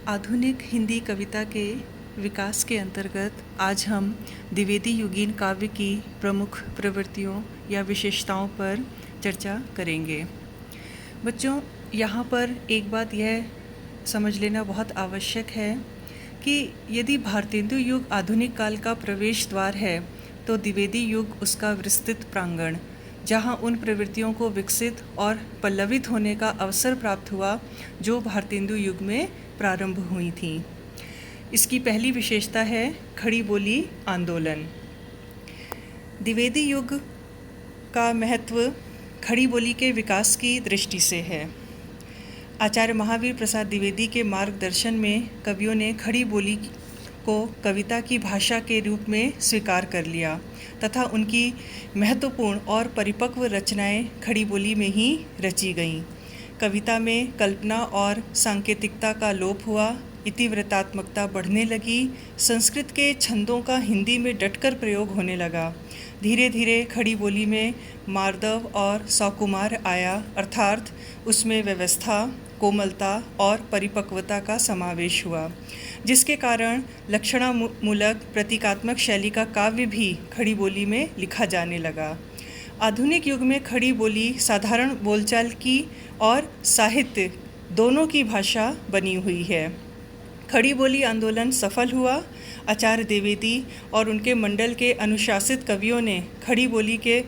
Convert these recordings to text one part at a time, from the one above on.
आधुनिक हिंदी कविता के विकास के अंतर्गत आज हम द्विवेदी युगीन काव्य की प्रमुख प्रवृत्तियों या विशेषताओं पर चर्चा करेंगे। बच्चों, यहाँ पर एक बात यह समझ लेना बहुत आवश्यक है कि यदि भारतेंदु युग आधुनिक काल का प्रवेश द्वार है तो द्विवेदी युग उसका विस्तृत प्रांगण, जहाँ उन प्रवृत्तियों को विकसित और पल्लवित होने का अवसर प्राप्त हुआ जो भारतेंदु युग में प्रारंभ हुई थी। इसकी पहली विशेषता है खड़ी बोली आंदोलन। द्विवेदी युग का महत्व खड़ी बोली के विकास की दृष्टि से है। आचार्य महावीर प्रसाद द्विवेदी के मार्गदर्शन में कवियों ने खड़ी बोली को कविता की भाषा के रूप में स्वीकार कर लिया तथा उनकी महत्वपूर्ण और परिपक्व रचनाएं खड़ी बोली में ही रची गईं। कविता में कल्पना और सांकेतिकता का लोप हुआ, इतिवृत्तात्मकता बढ़ने लगी, संस्कृत के छंदों का हिंदी में डटकर प्रयोग होने लगा। धीरे धीरे खड़ी बोली में मार्दव और सकुमार आया, अर्थात उसमें व्यवस्था, कोमलता और परिपक्वता का समावेश हुआ, जिसके कारण लक्षणामूलक प्रतीकात्मक शैली का काव्य भी खड़ी बोली में लिखा जाने लगा। आधुनिक युग में खड़ी बोली साधारण बोलचाल की और साहित्य दोनों की भाषा बनी हुई है। खड़ी बोली आंदोलन सफल हुआ। आचार्य द्विवेदी और उनके मंडल के अनुशासित कवियों ने खड़ी बोली के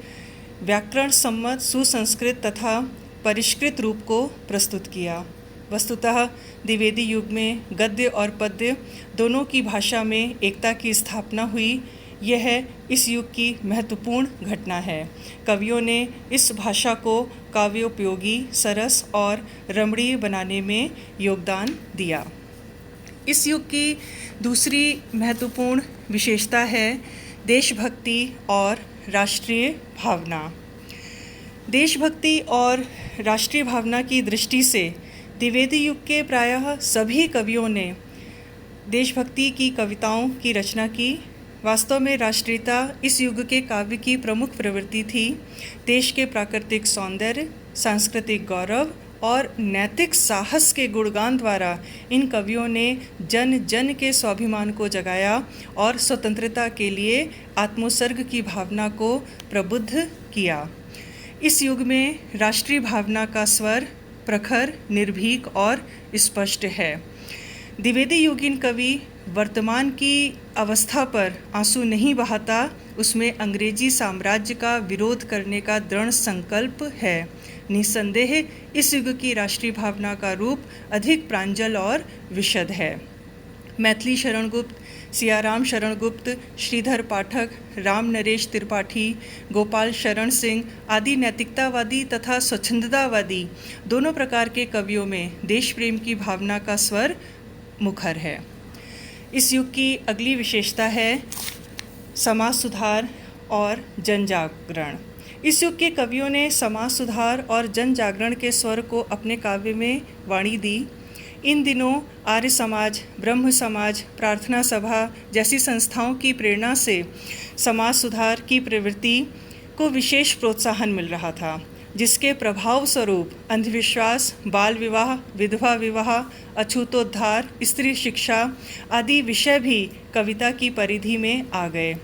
व्याकरण सम्मत, सुसंस्कृत तथा परिष्कृत रूप को प्रस्तुत किया। वस्तुतः द्विवेदी युग में गद्य और पद्य दोनों की भाषा में एकता की स्थापना हुई। यह इस युग की महत्वपूर्ण घटना है। कवियों ने इस भाषा को काव्योपयोगी, सरस और रमणीय बनाने में योगदान दिया। इस युग की दूसरी महत्वपूर्ण विशेषता है देशभक्ति और राष्ट्रीय भावना। देशभक्ति और राष्ट्रीय भावना की दृष्टि से द्विवेदी युग के प्रायः सभी कवियों ने देशभक्ति की कविताओं की रचना की। वास्तव में राष्ट्रीयता इस युग के काव्य की प्रमुख प्रवृत्ति थी। देश के प्राकृतिक सौंदर्य, सांस्कृतिक गौरव और नैतिक साहस के गुणगान द्वारा इन कवियों ने जन जन के स्वाभिमान को जगाया और स्वतंत्रता के लिए आत्मोत्सर्ग की भावना को प्रबुद्ध किया। इस युग में राष्ट्रीय भावना का स्वर प्रखर, निर्भीक और स्पष्ट है। द्विवेदी युगीन कवि वर्तमान की अवस्था पर आंसू नहीं बहाता, उसमें अंग्रेजी साम्राज्य का विरोध करने का दृढ़ संकल्प है। निस्संदेह इस युग की राष्ट्रीय भावना का रूप अधिक प्रांजल और विशद है। मैथिली शरण गुप्त, सियाराम शरण गुप्त, श्रीधर पाठक, राम नरेश त्रिपाठी, गोपाल शरण सिंह आदि नैतिकतावादी तथा स्वच्छंदतावादी दोनों प्रकार के कवियों में देश प्रेम की भावना का स्वर मुखर है। इस युग की अगली विशेषता है समाज सुधार और जन जागरण। इस युग के कवियों ने समाज सुधार और जन जागरण के स्वर को अपने काव्य में वाणी दी। इन दिनों आर्य समाज, ब्रह्म समाज, प्रार्थना सभा जैसी संस्थाओं की प्रेरणा से समाज सुधार की प्रवृत्ति को विशेष प्रोत्साहन मिल रहा था, जिसके प्रभाव स्वरूप अंधविश्वास, बाल विवाह, विधवा विवाह, अछूतोद्धार, स्त्री शिक्षा आदि विषय भी कविता की परिधि में आ गए।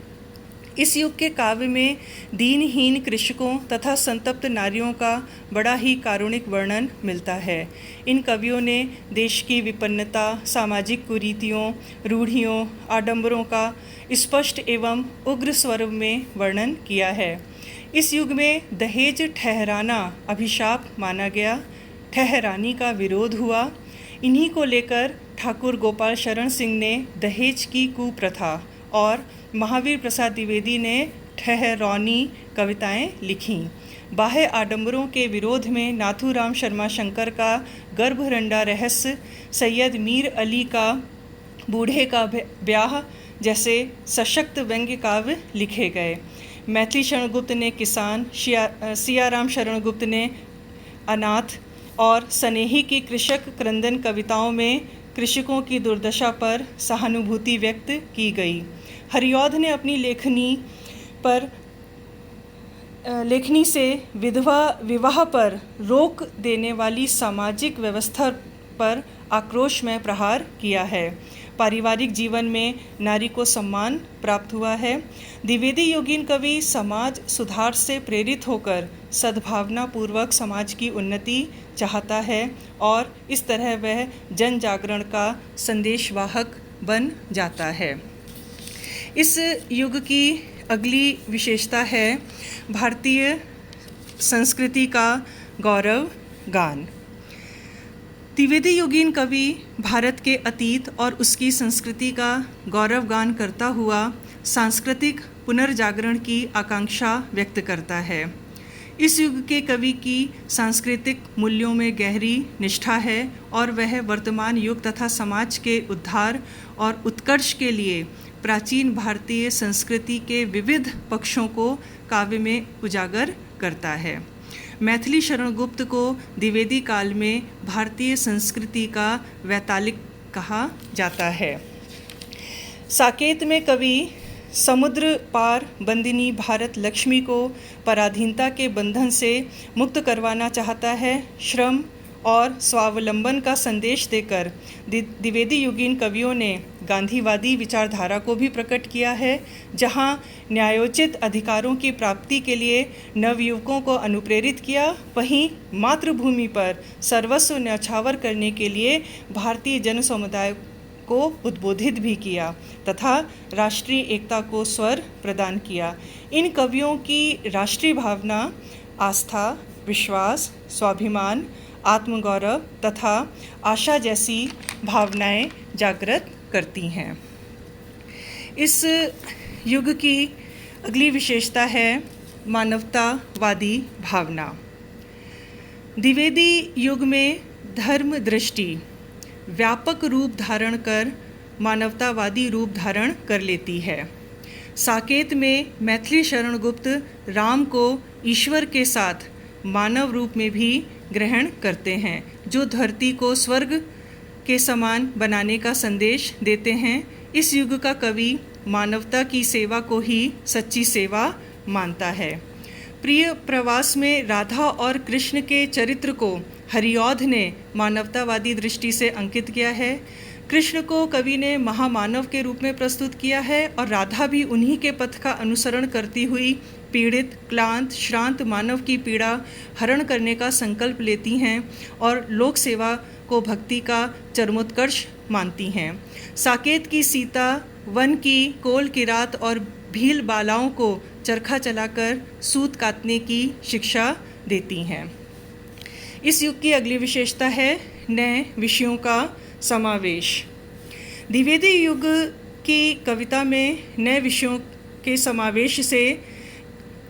इस युग के काव्य में दीनहीन कृषकों तथा संतप्त नारियों का बड़ा ही कारुणिक वर्णन मिलता है। इन कवियों ने देश की विपन्नता, सामाजिक कुरीतियों, रूढ़ियों, आडंबरों का स्पष्ट एवं उग्र स्वर में वर्णन किया है। इस युग में दहेज ठहराना अभिशाप माना गया, ठहरानी का विरोध हुआ। इन्हीं को लेकर ठाकुर गोपाल शरण सिंह ने दहेज की कुप्रथा और महावीर प्रसाद द्विवेदी ने ठहरौनी कविताएं लिखीं। बाह्य आडंबरों के विरोध में नाथूराम शर्मा शंकर का गर्भरंडा रहस्य, सैयद मीर अली का बूढ़े का ब्याह जैसे सशक्त व्यंग्य काव्य लिखे गए। मैथिली शरण गुप्त ने किसान, सियाराम शरण गुप्त ने अनाथ और स्नेही की कृषक क्रंदन कविताओं में कृषकों की दुर्दशा पर सहानुभूति व्यक्त की गई। हरिऔध ने अपनी लेखनी से विधवा विवाह पर रोक देने वाली सामाजिक व्यवस्था पर आक्रोश में प्रहार किया है। पारिवारिक जीवन में नारी को सम्मान प्राप्त हुआ है। द्विवेदी योगीन कवि समाज सुधार से प्रेरित होकर सद्भावना पूर्वक समाज की उन्नति चाहता है और इस तरह वह जन जागरण का संदेशवाहक बन जाता है। इस युग की अगली विशेषता है भारतीय संस्कृति का गौरव गान। द्विवेदी योगीन कवि भारत के अतीत और उसकी संस्कृति का गौरव गान करता हुआ सांस्कृतिक पुनर्जागरण की आकांक्षा व्यक्त करता है। इस युग के कवि की सांस्कृतिक मूल्यों में गहरी निष्ठा है और वह वर्तमान युग तथा समाज के उद्धार और उत्कर्ष के लिए प्राचीन भारतीय संस्कृति के विविध पक्षों को काव्य में उजागर करता है। मैथिली शरण गुप्त को द्विवेदी काल में भारतीय संस्कृति का वैतालिक कहा जाता है। साकेत में कवि समुद्र पार बंदिनी भारत लक्ष्मी को पराधीनता के बंधन से मुक्त करवाना चाहता है। श्रम और स्वावलंबन का संदेश देकर द्विवेदी युगीन कवियों ने गांधीवादी विचारधारा को भी प्रकट किया है, जहां न्यायोचित अधिकारों की प्राप्ति के लिए नवयुवकों को अनुप्रेरित किया, वहीं मातृभूमि पर सर्वस्व न्यौछावर करने के लिए भारतीय जन समुदाय को उद्बोधित भी किया तथा राष्ट्रीय एकता को स्वर प्रदान किया। इन कवियों की राष्ट्रीय भावना आस्था, विश्वास, स्वाभिमान, आत्मगौरव तथा आशा जैसी भावनाएं जागृत करती हैं। इस युग की अगली विशेषता है मानवतावादी भावना। द्विवेदी युग में धर्म दृष्टि व्यापक रूप धारण कर मानवतावादी रूप धारण कर लेती है। साकेत में मैथिली शरण गुप्त राम को ईश्वर के साथ मानव रूप में भी ग्रहण करते हैं, जो धरती को स्वर्ग के समान बनाने का संदेश देते हैं। इस युग का कवि मानवता की सेवा को ही सच्ची सेवा मानता है। प्रिय प्रवास में राधा और कृष्ण के चरित्र को हरिऔध ने मानवतावादी दृष्टि से अंकित किया है। कृष्ण को कवि ने महामानव के रूप में प्रस्तुत किया है और राधा भी उन्हीं के पथ का अनुसरण करती हुई पीड़ित, क्लांत, श्रांत मानव की पीड़ा हरण करने का संकल्प लेती हैं और लोक सेवा को भक्ति का चरमोत्कर्ष मानती हैं। साकेत की सीता वन की कोल की रात और भील बालाओं को चरखा चलाकर सूत काटने की शिक्षा देती हैं। इस युग की अगली विशेषता है नए विषयों का समावेश। द्विवेदी युग की कविता में नए विषयों के समावेश से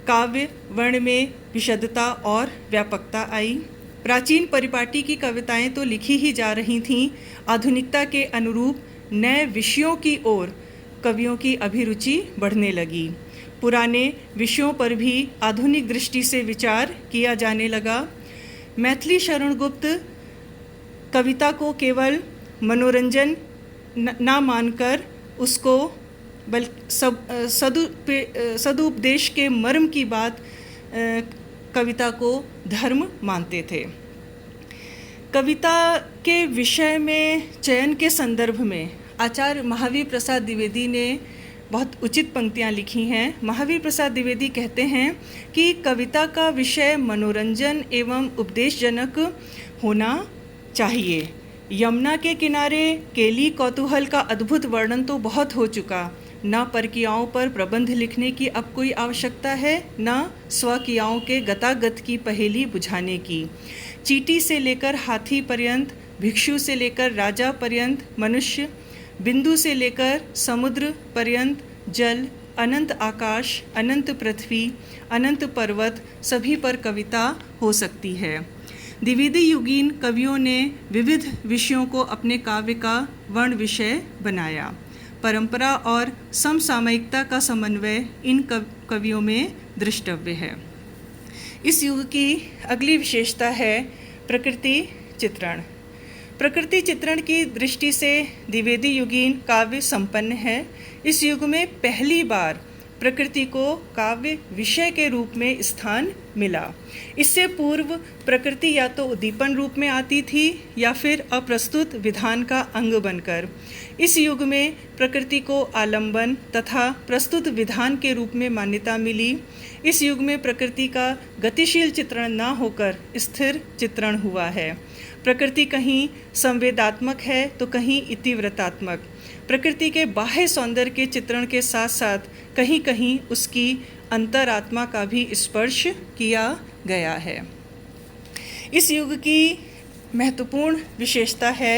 काव्य वर्ण में विशदता और व्यापकता आई। प्राचीन परिपाटी की कविताएं तो लिखी ही जा रही थीं, आधुनिकता के अनुरूप नए विषयों की ओर कवियों की अभिरुचि बढ़ने लगी। पुराने विषयों पर भी आधुनिक दृष्टि से विचार किया जाने लगा। मैथिली शरण गुप्त कविता को केवल मनोरंजन न मानकर उसको सदुपदेश के मर्म की बात कविता को धर्म मानते थे। कविता के विषय में चयन के संदर्भ में आचार्य महावीर प्रसाद द्विवेदी ने बहुत उचित पंक्तियाँ लिखी हैं। महावीर प्रसाद द्विवेदी कहते हैं कि कविता का विषय मनोरंजन एवं उपदेशजनक होना चाहिए। यमुना के किनारे केली कौतूहल का अद्भुत वर्णन तो बहुत हो चुका, न परकियाओं पर प्रबंध लिखने की अब कोई आवश्यकता है, न स्वकियाओं के गतागत की पहेली बुझाने की। चींटी से लेकर हाथी पर्यंत, भिक्षु से लेकर राजा पर्यंत, मनुष्य, बिंदु से लेकर समुद्र पर्यंत, जल, अनंत आकाश, अनंत पृथ्वी, अनंत पर्वत, सभी पर कविता हो सकती है। द्विवेदी युगीन कवियों ने विविध विषयों को अपने काव्य का वर्ण विषय बनाया। परंपरा और समसामयिकता का समन्वय इन कवियों में दृष्टव्य है। इस युग की अगली विशेषता है प्रकृति चित्रण। प्रकृति चित्रण की दृष्टि से द्विवेदी युगीन काव्य संपन्न है। इस युग में पहली बार प्रकृति को काव्य विषय के रूप में स्थान मिला। इससे पूर्व प्रकृति या तो उद्दीपन रूप में आती थी या फिर अप्रस्तुत विधान का अंग बनकर। इस युग में प्रकृति को आलंबन तथा प्रस्तुत विधान के रूप में मान्यता मिली। इस युग में प्रकृति का गतिशील चित्रण न होकर स्थिर चित्रण हुआ है। प्रकृति कहीं संवेदात्मक है तो कहीं इतिवृत्तात्मक। प्रकृति के बाह्य सौंदर्य के चित्रण के साथ साथ कहीं कहीं उसकी अंतरात्मा का भी स्पर्श किया गया है। इस युग की महत्वपूर्ण विशेषता है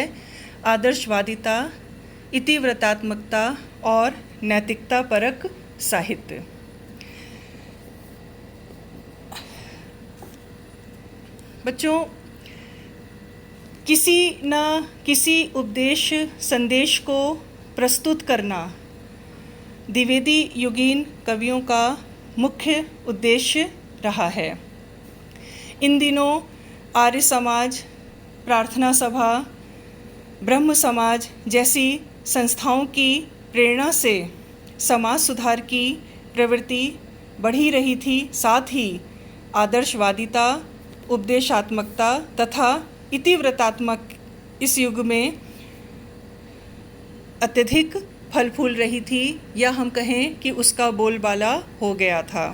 आदर्शवादिता, इतिवृत्तात्मकता और नैतिकता परक साहित्य। बच्चों, किसी न किसी उपदेश संदेश को प्रस्तुत करना द्विवेदी युगीन कवियों का मुख्य उद्देश्य रहा है। इन दिनों आर्य समाज, प्रार्थना सभा, ब्रह्म समाज जैसी संस्थाओं की प्रेरणा से समाज सुधार की प्रवृत्ति बढ़ी रही थी। साथ ही आदर्शवादिता, उपदेशात्मकता तथा इतिवृत्तात्मक इस युग में अत्यधिक फल फूल रही थी, या हम कहें कि उसका बोलबाला हो गया था।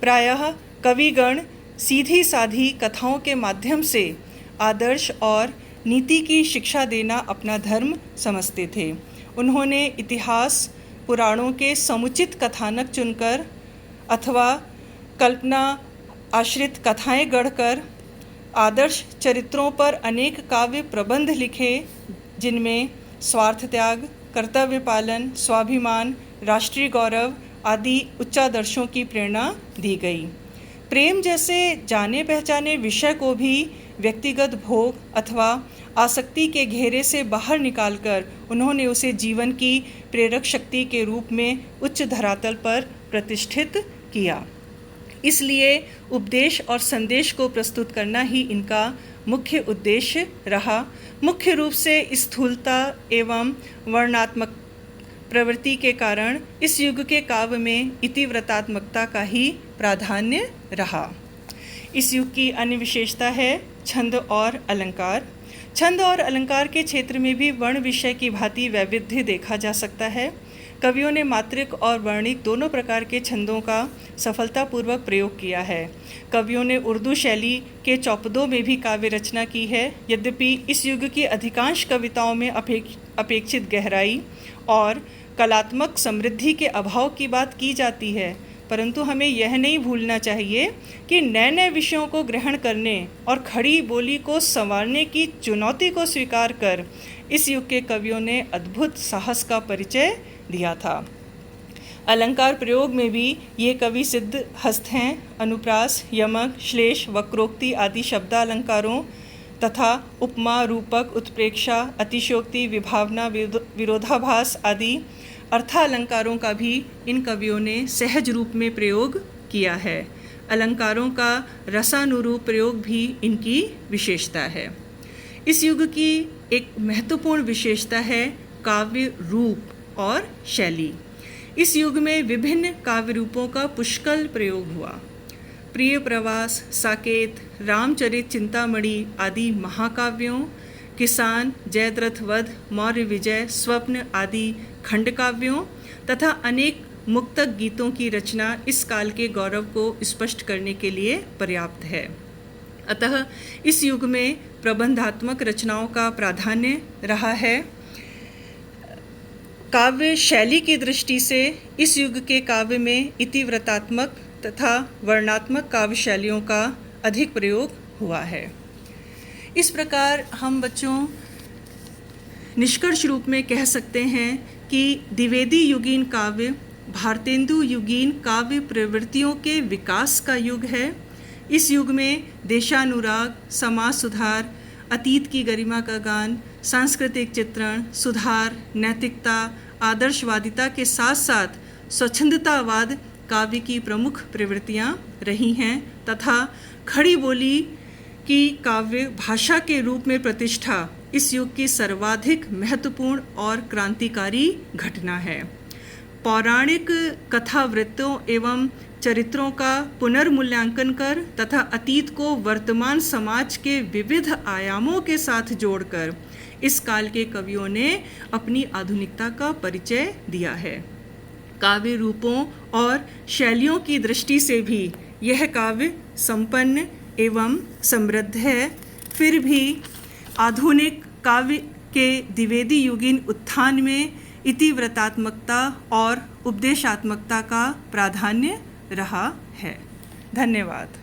प्रायः कविगण सीधी साधी कथाओं के माध्यम से आदर्श और नीति की शिक्षा देना अपना धर्म समझते थे। उन्होंने इतिहास पुराणों के समुचित कथानक चुनकर अथवा कल्पना आश्रित कथाएं गढ़कर आदर्श चरित्रों पर अनेक काव्य प्रबंध लिखे, जिनमें स्वार्थ त्याग, कर्तव्य पालन, स्वाभिमान, राष्ट्रीय गौरव आदि उच्चादर्शों की प्रेरणा दी गई। प्रेम जैसे जाने पहचाने विषय को भी व्यक्तिगत भोग अथवा आसक्ति के घेरे से बाहर निकालकर उन्होंने उसे जीवन की प्रेरक शक्ति के रूप में उच्च धरातल पर प्रतिष्ठित किया। इसलिए उपदेश और संदेश को प्रस्तुत करना ही इनका मुख्य उद्देश्य रहा। मुख्य रूप से स्थूलता एवं वर्णात्मक प्रवृत्ति के कारण इस युग के काव्य में इतिवृत्तात्मकता का ही प्राधान्य रहा। इस युग की अन्य विशेषता है छंद और अलंकार। छंद और अलंकार के क्षेत्र में भी वर्ण विषय की भांति वैविध्य देखा जा सकता है। कवियों ने मात्रिक और वर्णिक दोनों प्रकार के छंदों का सफलतापूर्वक प्रयोग किया है। कवियों ने उर्दू शैली के चौपदों में भी काव्य रचना की है। यद्यपि इस युग की अधिकांश कविताओं में अपेक्षित गहराई और कलात्मक समृद्धि के अभाव की बात की जाती है, परंतु हमें यह नहीं भूलना चाहिए कि नए नए विषयों को ग्रहण करने और खड़ी बोली को संवारने की चुनौती को स्वीकार कर इस युग के कवियों ने अद्भुत साहस का परिचय दिया था। अलंकार प्रयोग में भी ये कवि सिद्ध हस्त हैं। अनुप्रास, यमक, श्लेष, वक्रोक्ति आदि शब्दालंकारों तथा उपमा, रूपक, उत्प्रेक्षा, अतिशयोक्ति, विभावना, विरोधाभास आदि अर्थालंकारों का भी इन कवियों ने सहज रूप में प्रयोग किया है। अलंकारों का रसानुरूप प्रयोग भी इनकी विशेषता है। इस युग की एक महत्वपूर्ण विशेषता है काव्य रूप और शैली। इस युग में विभिन्न काव्य रूपों का पुष्कल प्रयोग हुआ। प्रिय प्रवास, साकेत, रामचरित चिंतामणि आदि महाकाव्यों, किसान, जयद्रथ वध, मौर्य विजय, स्वप्न आदि खंड काव्यों तथा अनेक मुक्तक गीतों की रचना इस काल के गौरव को स्पष्ट करने के लिए पर्याप्त है। अतः इस युग में प्रबंधात्मक रचनाओं का प्राधान्य रहा है। काव्य शैली की दृष्टि से इस युग के काव्य में इतिवृत्तात्मक तथा वर्णात्मक काव्य शैलियों का अधिक प्रयोग हुआ है। इस प्रकार हम बच्चों निष्कर्ष रूप में कह सकते हैं कि द्विवेदी युगीन काव्य भारतेंदु युगीन काव्य प्रवृत्तियों के विकास का युग है। इस युग में देशानुराग, समाज सुधार, अतीत की गरिमा का गान, सांस्कृतिक चित्रण, सुधार, नैतिकता, आदर्शवादिता के साथ साथ स्वच्छंदतावाद काव्य की प्रमुख प्रवृत्तियां रही हैं तथा खड़ी बोली की काव्य भाषा के रूप में प्रतिष्ठा इस युग की सर्वाधिक महत्वपूर्ण और क्रांतिकारी घटना है। पौराणिक कथावृत्तों एवं चरित्रों का पुनर्मूल्यांकन कर तथा अतीत को वर्तमान समाज के विविध आयामों के साथ जोड़कर इस काल के कवियों ने अपनी आधुनिकता का परिचय दिया है। काव्य रूपों और शैलियों की दृष्टि से भी यह काव्य संपन्न एवं समृद्ध है। फिर भी आधुनिक काव्य के द्विवेदी युगीन उत्थान में इतिवृत्तात्मकता और उपदेशात्मकता का प्राधान्य रहा है। धन्यवाद।